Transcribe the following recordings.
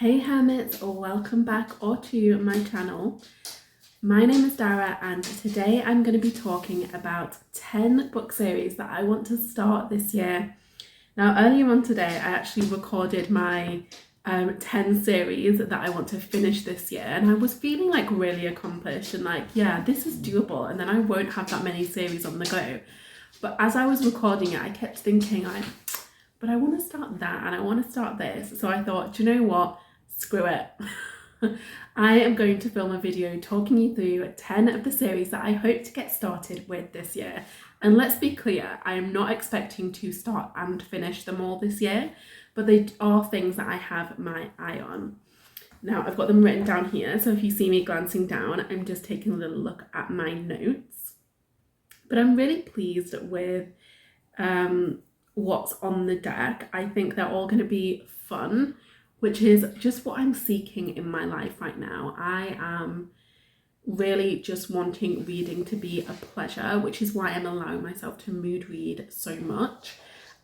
Hey Hermits, or welcome back or to my channel. My name is Dara and today I'm going to be talking about 10 book series that I want to start this year. Now earlier on today I actually recorded my 10 series that I want to finish this year, and I was feeling like really accomplished and like, yeah, this is doable and then I won't have that many series on the go. But as I was recording it I kept thinking but I want to start that and I want to start this. So I thought, do you know what? Screw it. I am going to film a video talking you through 10 of the series that I hope to get started with this year. And let's be clear, I am not expecting to start and finish them all this year, but they are things that I have my eye on. Now I've got them written down here, so if you see me glancing down, I'm just taking a little look at my notes. But I'm really pleased with what's on the deck. I think they're all going to be fun, which is just what I'm seeking in my life right now. I am really just wanting reading to be a pleasure, which is why I'm allowing myself to mood read so much.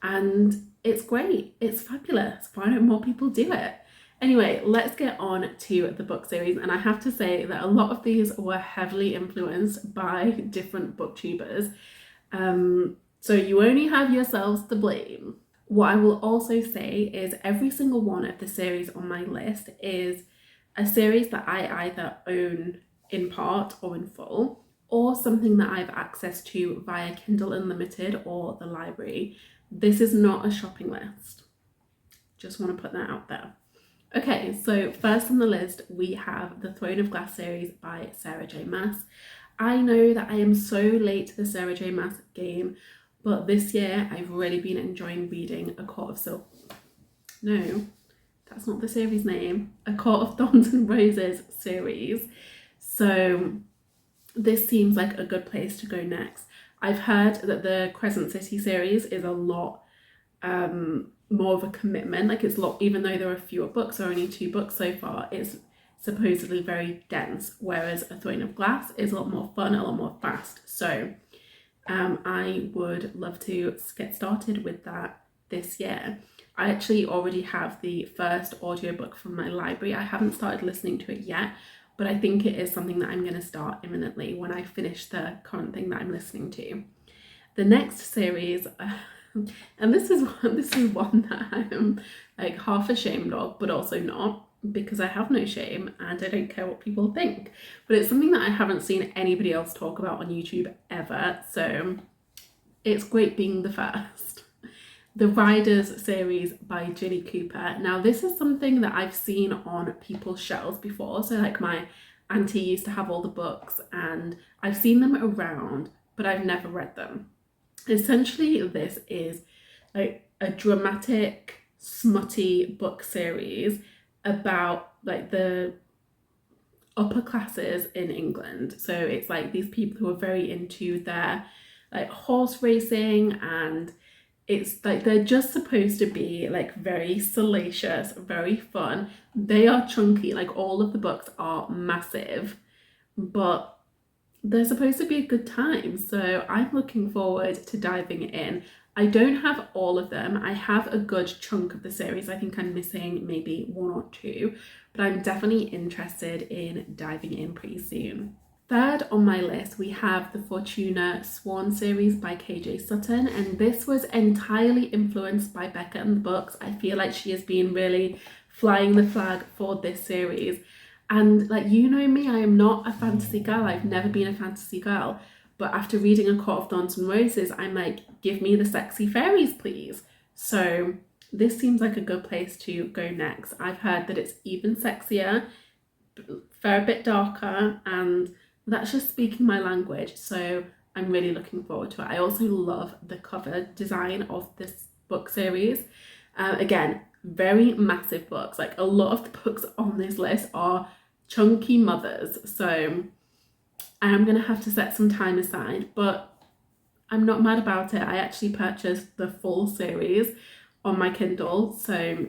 And it's great. It's fabulous. Why don't more people do it? Anyway, let's get on to the book series. And I have to say that a lot of these were heavily influenced by different booktubers. So you only have yourselves to blame. What I will also say is every single one of the series on my list is a series that I either own in part or in full, or something that I have access to via Kindle Unlimited or the library. This is not a shopping list. Just want to put that out there. Okay, so first on the list we have the Throne of Glass series by Sarah J. Maas. I know that I am so late to the Sarah J. Maas game, but this year I've really been enjoying reading A Court of Silver. No, that's not the series name. A Court of Thorns and Roses series. So this seems like a good place to go next. I've heard that the Crescent City series is a lot more of a commitment. Like it's a lot, even though there are fewer books, or only 2 books so far, it's supposedly very dense, whereas A Throne of Glass is a lot more fun, a lot more fast. So I would love to get started with that this year. I actually already have the first audiobook from my library. I haven't started listening to it yet, but I think it is something that I'm going to start imminently when I finish the current thing that I'm listening to. The next series, and this is one that I am like half ashamed of, but also not, because I have no shame and I don't care what people think, but it's something that I haven't seen anybody else talk about on YouTube ever, so it's great being the first. The Riders series by Ginny Cooper. Now this is something that I've seen on people's shelves before, so like my auntie used to have all the books and I've seen them around, but I've never read them. Essentially this is like a dramatic, smutty book series about like the upper classes in England. So it's like these people who are very into their like horse racing, and it's like they're just supposed to be like very salacious, very fun. They are chunky, like all of the books are massive, but they're supposed to be a good time. So I'm looking forward to diving in. I don't have all of them. I have a good chunk of the series. I think I'm missing maybe 1 or 2, but I'm definitely interested in diving in pretty soon. Third on my list, we have the Fortuna Swan series by KJ Sutton, and this was entirely influenced by Becker and the books. I feel like she has been really flying the flag for this series. And like, you know me, I am not a fantasy girl. I've never been a fantasy girl. But after reading A Court of Thorns and Roses, I'm like, give me the sexy fairies, please. So this seems like a good place to go next. I've heard that it's even sexier, fair bit darker, and that's just speaking my language. So I'm really looking forward to it. I also love the cover design of this book series. Again, very massive books. Like a lot of the books on this list are chunky mothers. So I am going to have to set some time aside, but I'm not mad about it. I actually purchased the full series on my Kindle, so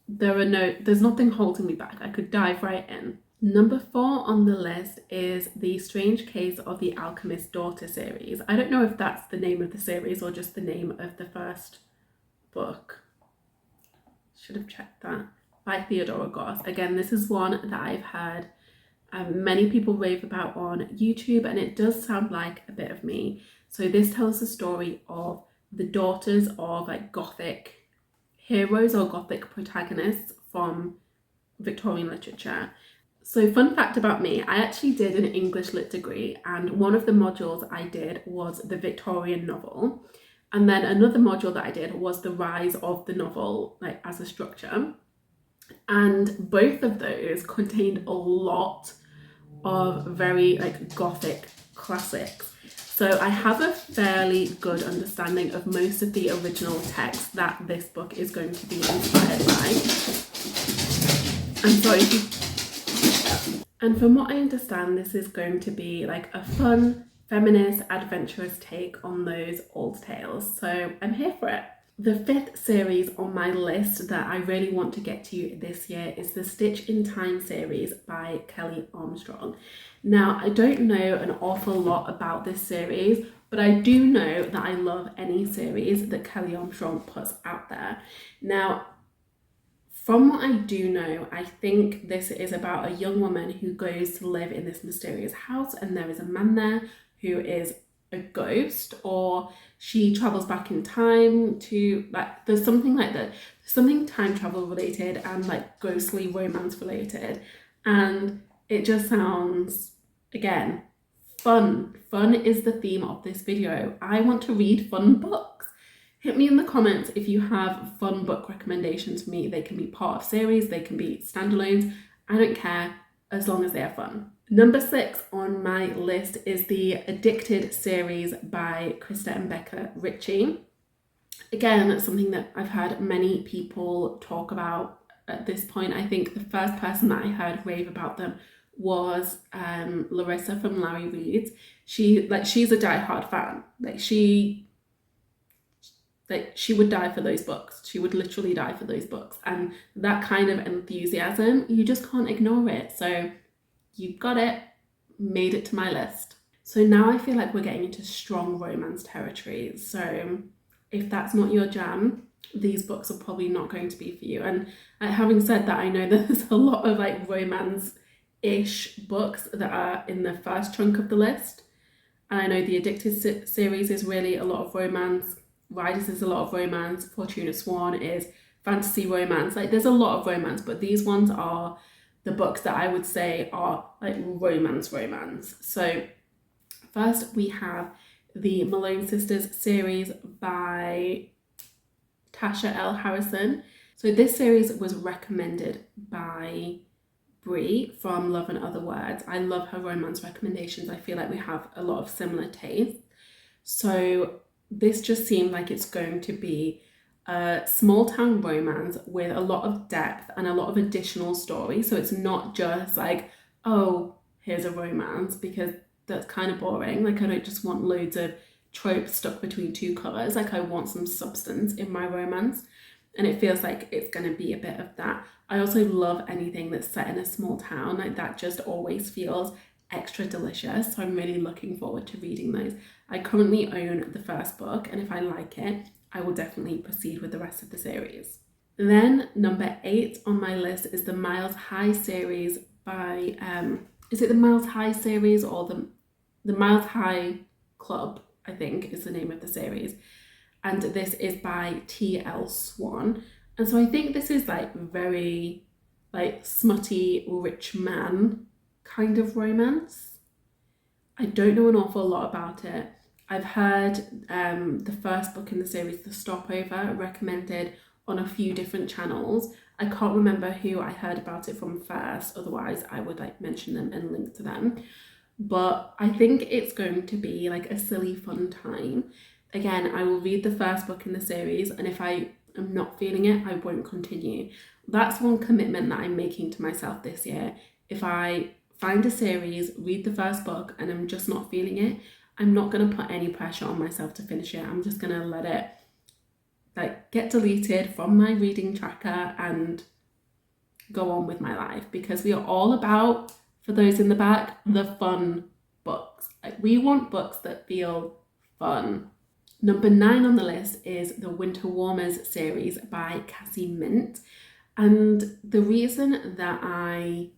there's nothing holding me back. I could dive right in. Number 4 on the list is The Strange Case of the Alchemist's Daughter series. I don't know if that's the name of the series or just the name of the first book. Should have checked that. by Theodora Goss. Again, this is one that I've heard many people rave about on YouTube, and it does sound like a bit of me. So this tells the story of the daughters of like Gothic heroes or Gothic protagonists from Victorian literature. So fun fact about me, I actually did an English lit degree, and one of the modules I did was the Victorian novel. And then another module that I did was the rise of the novel, like as a structure. And both of those contained a lot of very like Gothic classics. So I have a fairly good understanding of most of the original text that this book is going to be inspired by. I'm sorry. And from what I understand, this is going to be like a fun, feminist, adventurous take on those old tales. So I'm here for it. The 5th series on my list that I really want to get to this year is the Stitch in Time series by Kelly Armstrong. Now, I don't know an awful lot about this series, but I do know that I love any series that Kelly Armstrong puts out there. Now, from what I do know, I think this is about a young woman who goes to live in this mysterious house, and there is a man there who is a ghost, or she travels back in time to, like, there's something like that, something time travel related and like ghostly romance related, and it just sounds, again, fun. Fun is the theme of this video. I want to read fun books. Hit me in the comments if you have fun book recommendations for me. They can be part of series, they can be standalones. I don't care, as long as they are fun. Number 6 on my list is the Addicted series by Krista and Becker, Richie. Again, something that I've heard many people talk about at this point. I think the first person that I heard rave about them was Larissa from Larry Reads. She's a diehard fan. She would die for those books. She would literally die for those books. And that kind of enthusiasm, you just can't ignore it. So you've got it, made it to my list. So now I feel like we're getting into strong romance territory. So if that's not your jam, these books are probably not going to be for you. And having said that, I know there's a lot of like romance-ish books that are in the first chunk of the list. And I know the Addicted series is really a lot of romance. Riders is a lot of romance. Fortuna Swan is fantasy romance. Like, there's a lot of romance, but these ones are the books that I would say are like romance. So first we have the Malone Sisters series by Tasha L. Harrison. So this series was recommended by Brie from Love and Other Words. I love her romance recommendations. I feel like we have a lot of similar tastes. So this just seemed like it's going to be a small town romance with a lot of depth and a lot of additional story. So it's not just like, oh, here's a romance, because that's kind of boring. Like, I don't just want loads of tropes stuck between two covers. Like, I want some substance in my romance, and it feels like it's going to be a bit of that. I also love anything that's set in a small town. Like, that just always feels extra delicious. So I'm really looking forward to reading those. I currently own the first book, and if I like it, I will definitely proceed with the rest of the series. Then number 8 on my list is the Miles High series by, is it the Miles High series or the Miles High Club, I think is the name of the series. And this is by T.L. Swan. And so I think this is like very like smutty rich man kind of romance. I don't know an awful lot about it. I've heard the first book in the series, The Stopover, recommended on a few different channels. I can't remember who I heard about it from first, otherwise I would like mention them and link to them. But I think it's going to be like a silly fun time. Again, I will read the first book in the series, and if I am not feeling it, I won't continue. That's one commitment that I'm making to myself this year. If I find a series, read the first book, and I'm just not feeling it, I'm not going to put any pressure on myself to finish it. I'm just going to let it like get deleted from my reading tracker and go on with my life, because we are all about, for those in the back, the fun books. Like, we want books that feel fun. Number 9 on the list is the Winter Warmers series by Cassie Mint. And the reason that I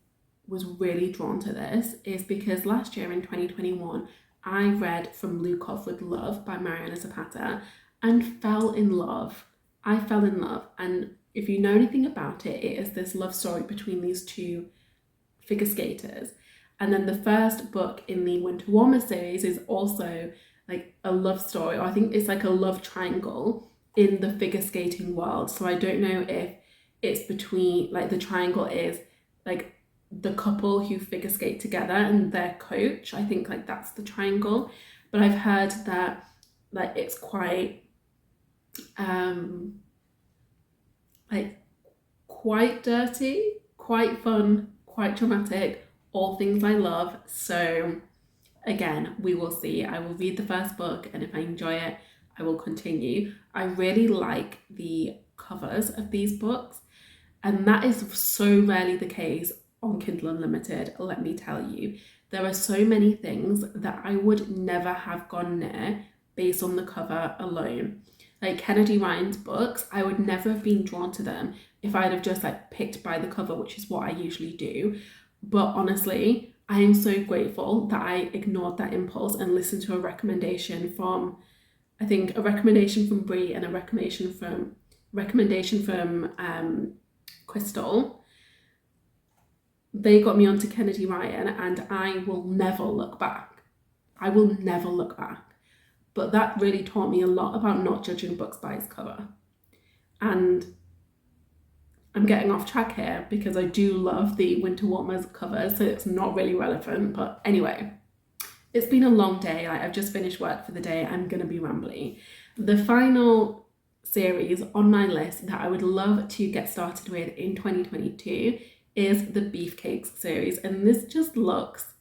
was really drawn to this is because last year in 2021, I read From Lukov with Love by Mariana Zapata and fell in love. I fell in love. And if you know anything about it, it is this love story between these two figure skaters. And then the first book in the Winter Warmer series is also like a love story, or I think it's like a love triangle in the figure skating world. So I don't know if it's between, like the triangle is like the couple who figure skate together and their coach. I think like that's the triangle. But I've heard that like it's quite like quite dirty, quite fun, quite dramatic, all things I love. So again, we will see. I will read the first book, and if I enjoy it, I will continue. I really like the covers of these books, and that is so rarely the case on Kindle Unlimited, let me tell you. There are so many things that I would never have gone near based on the cover alone. Like Kennedy Ryan's books, I would never have been drawn to them if I'd have just like picked by the cover, which is what I usually do. But honestly, I am so grateful that I ignored that impulse and listened to a recommendation from, I think a recommendation from Brie and a recommendation from Crystal. They got me onto Kennedy Ryan, and I will never look back. I will never look back. But that really taught me a lot about not judging books by its cover. And I'm getting off track here because I do love the Winter Warmers covers, so it's not really relevant. But anyway, it's been a long day. Like, I've just finished work for the day. I'm going to be rambly. The final series on my list that I would love to get started with in 2022 is the Beefcakes series. And this just looks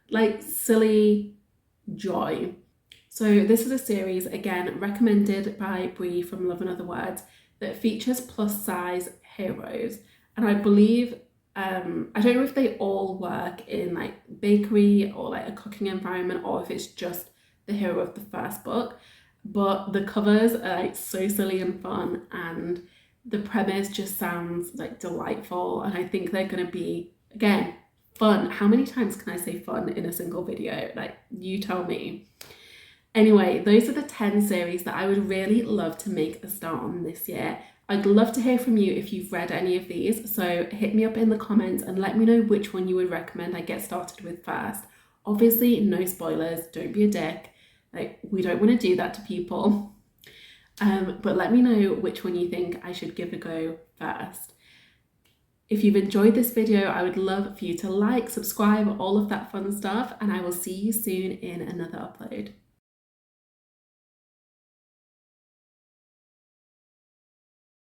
like silly joy. So this is a series, again, recommended by Brie from Love and Other Words, that features plus size heroes. And I believe, I don't know if they all work in like bakery or like a cooking environment, or if it's just the hero of the first book, but the covers are like so silly and fun, and the premise just sounds like delightful. And I think they're going to be, again, fun. How many times can I say fun in a single video? Like, you tell me. Anyway, those are the 10 series that I would really love to make a start on this year. I'd love to hear from you if you've read any of these, so hit me up in the comments and let me know which one you would recommend I get started with first. Obviously, no spoilers, don't be a dick. Like, we don't want to do that to people. But let me know which one you think I should give a go first. If you've enjoyed this video, I would love for you to like, subscribe, all of that fun stuff, and I will see you soon in another upload.